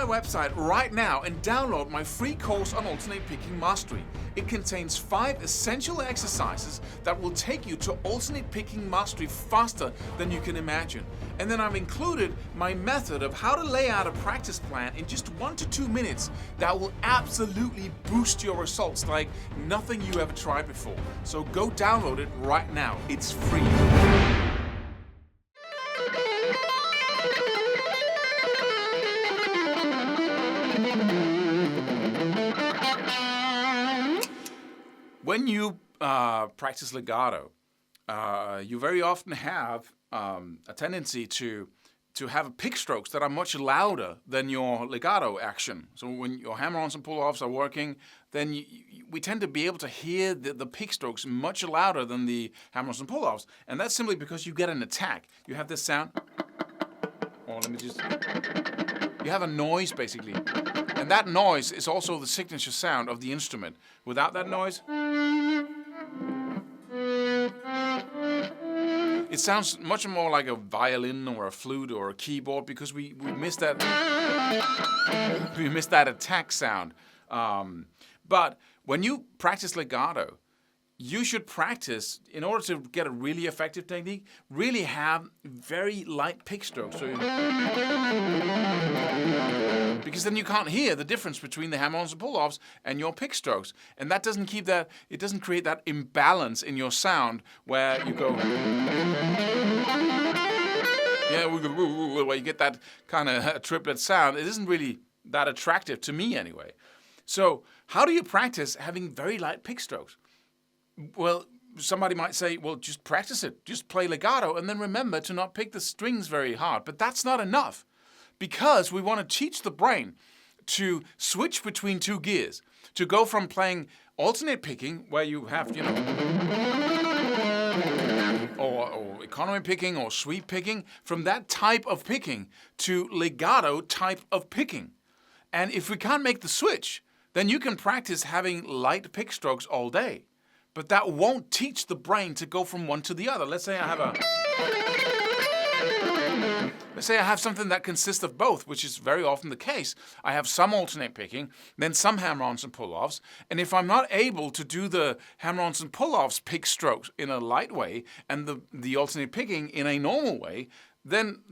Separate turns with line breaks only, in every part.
website right now and download my free course on alternate picking mastery. It contains 5 essential exercises that will take you to alternate picking mastery faster than you can imagine. And then I've included my method of how to lay out a practice plan in just 1 to 2 minutes that will absolutely boost your results like nothing you ever tried before. So go download it right now. It's free. When you practice legato, you very often have a tendency to have pick strokes that are much louder than your legato action. So when your hammer-ons and pull-offs are working, then we tend to be able to hear the pick strokes much louder than the hammer-ons and pull-offs. And that's simply because you get an attack. You have this sound. You have a noise, basically. And that noise is also the signature sound of the instrument. Without that noise, it sounds much more like a violin or a flute or a keyboard because we miss that attack sound. But when you practice legato, you should practice, in order to get a really effective technique, really have very light pick strokes. Because then you can't hear the difference between the hammer-ons and pull-offs and your pick strokes. And that doesn't create that imbalance in your sound where you go, where you get that kind of triplet sound. It isn't really that attractive to me anyway. So how do you practice having very light pick strokes? Well, somebody might say, well, just practice it. Just play legato and then remember to not pick the strings very hard. But that's not enough because we want to teach the brain to switch between 2 gears, to go from playing alternate picking where you have, or economy picking or sweep picking, from that type of picking to legato type of picking. And if we can't make the switch, then you can practice having light pick strokes all day. But that won't teach the brain to go from one to the other. Let's say I have something that consists of both, which is very often the case. I have some alternate picking, then some hammer-ons and pull-offs. And if I'm not able to do the hammer-ons and pull-offs pick strokes in a light way and the alternate picking in a normal way, then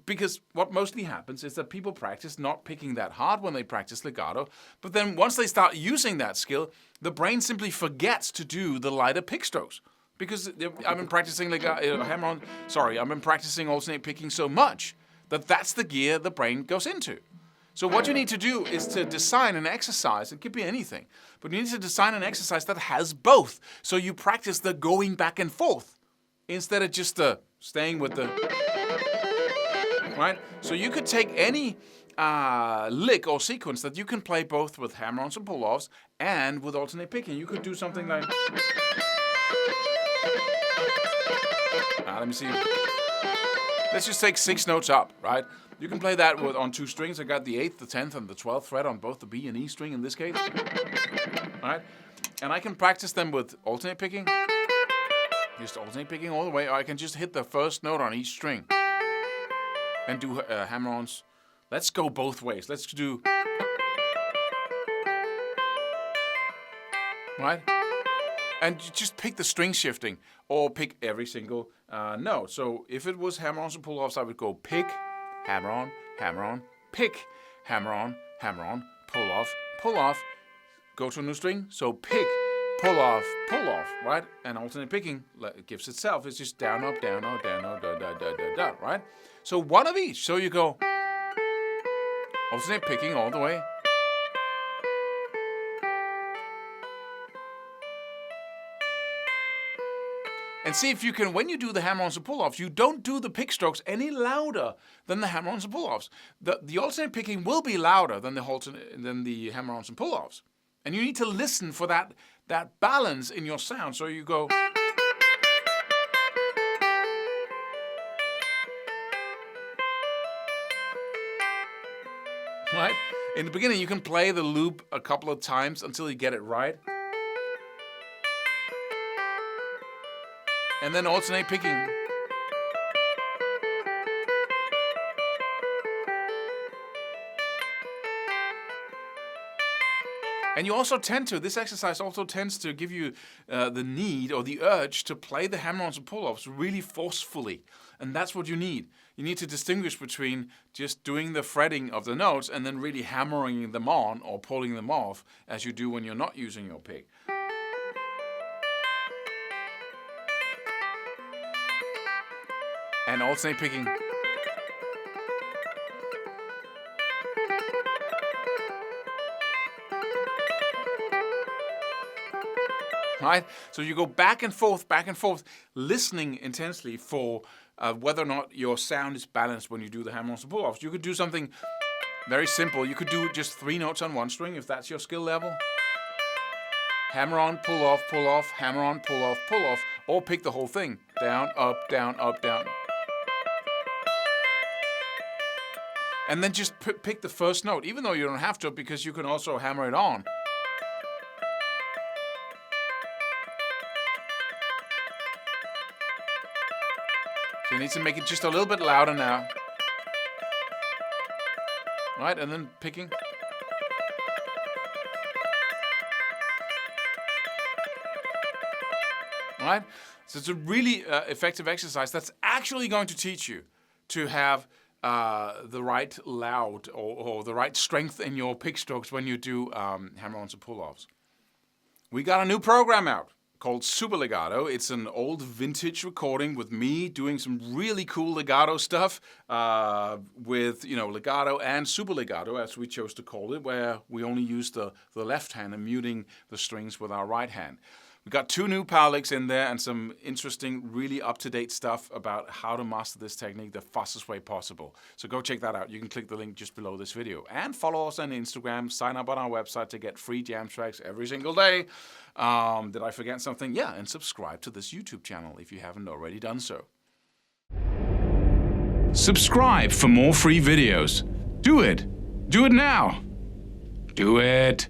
because what mostly happens is that people practice not picking that hard when they practice legato, but then once they start using that skill, the brain simply forgets to do the lighter pick strokes. Because I've been practicing I've been practicing alternate picking so much that that's the gear the brain goes into. So what you need to do is to design an exercise, it could be anything, but you need to design an exercise that has both. So you practice the going back and forth instead of just staying with the... Right? So you could take any lick or sequence that you can play both with hammer-ons and pull-offs and with alternate picking. You could do something like... let me see. Let's just take 6 notes up, right? You can play that on 2 strings. I got the 8th, the 10th, and the 12th fret on both the B and E string in this case. All right? And I can practice them with alternate picking. Just alternate picking all the way, or I can just hit the first note on each string and do hammer-ons. Let's go both ways. Let's do... Right? And just pick the string shifting, or pick every single note. So if it was hammer-ons and pull-offs, I would go pick, hammer-on, hammer-on, pick, hammer-on, hammer-on, pull-off, pull-off, go to a new string. So pick, pull-off, pull-off, right? And alternate picking gives itself. It's just down, up, down, up, down, up, da, da, da, da, da, right? So one of each. So you go alternate picking all the way. And see if you can, when you do the hammer-ons and pull-offs, you don't do the pick strokes any louder than the hammer-ons and pull-offs. The alternate picking will be louder than the hammer-ons and pull-offs. And you need to listen for that balance in your sound. So you go... Right? In the beginning, you can play the loop a couple of times until you get it right. And then alternate picking. And you also this exercise also tends to give you the need or the urge to play the hammer-ons and pull-offs really forcefully. And that's what you need. You need to distinguish between just doing the fretting of the notes and then really hammering them on or pulling them off as you do when you're not using your pick. And alternate picking. Right? So you go back and forth, listening intensely for whether or not your sound is balanced when you do the hammer-ons and pull-offs. You could do something very simple. You could do just 3 notes on one string if that's your skill level. Hammer on, pull off, hammer on, pull off, or pick the whole thing. Down, up, down, up, down. And then just pick the first note, even though you don't have to, because you can also hammer it on. So you need to make it just a little bit louder now. Right, and then picking. Right? So it's a really effective exercise that's actually going to teach you to have the right loud or the right strength in your pick strokes when you do hammer-ons and pull-offs. We got a new program out called Super Legato. It's an old vintage recording with me doing some really cool legato stuff with, legato and super legato, as we chose to call it, where we only use the left hand and muting the strings with our right hand. We've got 2 new power licks in there and some interesting, really up-to-date stuff about how to master this technique the fastest way possible. So go check that out. You can click the link just below this video. And follow us on Instagram. Sign up on our website to get free jam tracks every single day. Did I forget something? Yeah, and subscribe to this YouTube channel if you haven't already done so. Subscribe for more free videos. Do it. Do it now. Do it.